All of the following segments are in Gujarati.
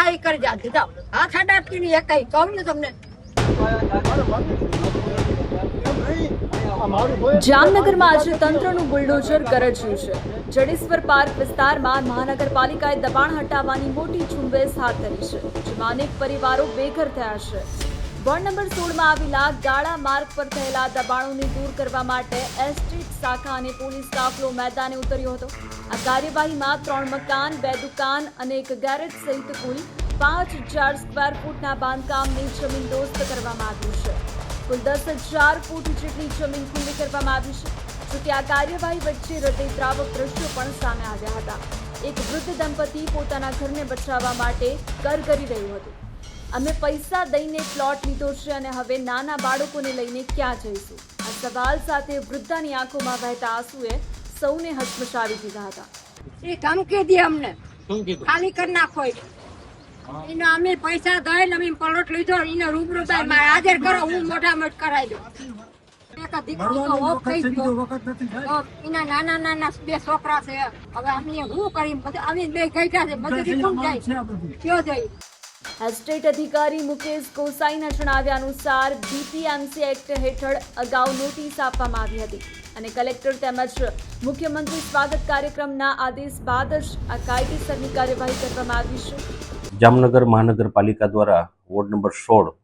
જાય કરી જા દીધા હાથ અડાપતી ની એક કઈ કહું ને તમને। જામનગરમાં આજે તંત્રનું બુલડોઝર ગરજ્યું છે। જડેશ્વર પાર્ક વિસ્તારમાં મહાનગરપાલિકાએ દબાણ હટાવવાની મોટી ઝુંબેશ હાથ ધરી છે, જેમાં અનેક પરિવારો બેઘર થયા છે। વોર્ડ નંબર 16માં આવેલા ગાળા માર્ગ પર થયેલા દબાણોને દૂર કરવા માટે એસ્ટેટ શાખા અને પોલીસ કાફલો મેદાને ઉતર્યો હતો। આ કાર્યવાહીમાં 3 મકાન, 2 દુકાન અને એક ગેરેજ સહિત કુલ 5000 સ્ક્વેર ફૂટના બાંધકામની જમીનદોસ્ત કરવામાં આવ્યું છે। કુલ 10,000 ફૂટ જેટલી જમીન ખુલ્લી કરવામાં આવી છે। જોકે આ કાર્યવાહી વચ્ચે હૃદયદ્રાવક દ્રશ્યો પણ સામે આવ્યા હતા। એક વૃદ્ધ દંપતી પોતાના ઘરને બચાવવા માટે કરગરી રહ્યું હતું। અમે પૈસા દઈને પ્લોટ લીધો છે અને હવે નાના બાળકોને લઈને ક્યાં જઈશું? આ સવાલ સાથે વૃદ્ધાની આંખોમાં વહેતા આંસુએ સૌને હચમચાવી દીધા હતા। એ ધમકી દે અમને ખાલી કરી નાખો એને અમે પૈસા દઈને અમે પ્લોટ લીધો એને રૂબરૂ થાય હાજર કરો હું મોઢા મોઢ કરાવી દઉં। એક દીકરો તો ઓફ થઈ ગયો એના નાના નાના 2 છોકરા છે હવે અમે શું કરી અમે બે ગઈઠા છે મજૂરી કોણ જાય કયો જાય। એસ્ટેટ અધિકારી મુકેશ ગોસાઈના જણાવ્યા અનુસાર બીપીએમસી એક્ટ હેઠળ અગાઉ નોટિસ આપવામાં આવી હતી અને કલેક્ટર તેમજ મુખ્યમંત્રી સ્વાગત કાર્યક્રમના આદેશ બાદ જ આ કાયદેસરની કાર્યવાહી કરવામાં આવી છે। જામનગર મહાનગરપાલિકા દ્વારા વોર્ડ નંબર 16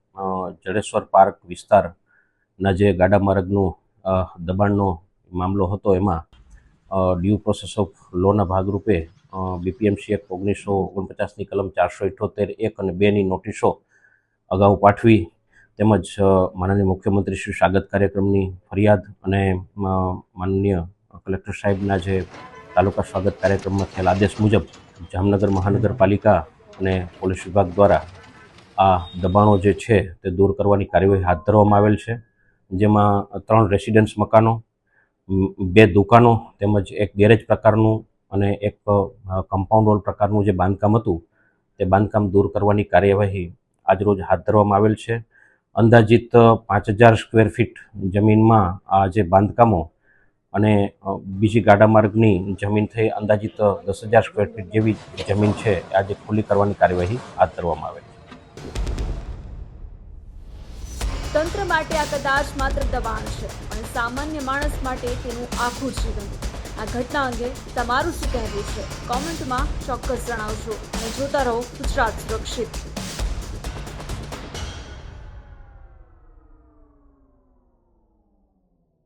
જડેશ્વર પાર્ક વિસ્તારના જે ગાડા માર્ગનું દબાણનો મામલો હતો એમાં ડ્યુ પ્રોસેસ ઓફ લોના ભાગરૂપે બીપીએમસી એક્ટ 1949ની કલમ 478(1) અને 2ની નોટિસો અગાઉ પાઠવી તેમજ માનનીય મુખ્યમંત્રી શ્રી સ્વાગત કાર્યક્રમની ફરિયાદ અને માનનીય કલેક્ટર સાહેબના જે તાલુકા સ્વાગત કાર્યક્રમમાં થયેલ આદેશ મુજબ જામનગર મહાનગરપાલિકા અને પોલીસ વિભાગ દ્વારા આ દબાણો જે છે તે દૂર કરવાની કાર્યવાહી હાથ ધરવામાં આવેલ છે, જેમાં 3 રેસિડેન્સ મકાનો, 2 દુકાનો તેમજ એક ગેરેજ પ્રકારનું અને એક કમ્પાઉન્ડ વોલ પ્રકારનું જે બાંધકામ હતું તે બાંધકામ દૂર કરવાની કાર્યવાહી આજરોજ હાથ ધરવામાં આવેલ છે। અંદાજિત 5000 સ્ક્વેર ફીટ જમીનમાં આ જે બાંધકામો અને બીજી ગાડા માર્ગની જમીન થઈ અંદાજિત 10,000 સ્ક્વેર ફીટ જેવી જમીન છે આજે ખુલ્લી કરવાની કાર્યવાહી હાથ ધરવામાં આવે છે। તંત્ર માટે આ કદાચ માત્ર દબાણ છે, પણ સામાન્ય માણસ માટે તેનું આખું જીવન। આ ઘટના અંગે તમારું શું કહેવું છે? કોમેન્ટમાં ચોક્કસ જણાવજો અને જોતા રહો ગુજરાત સુરક્ષિત।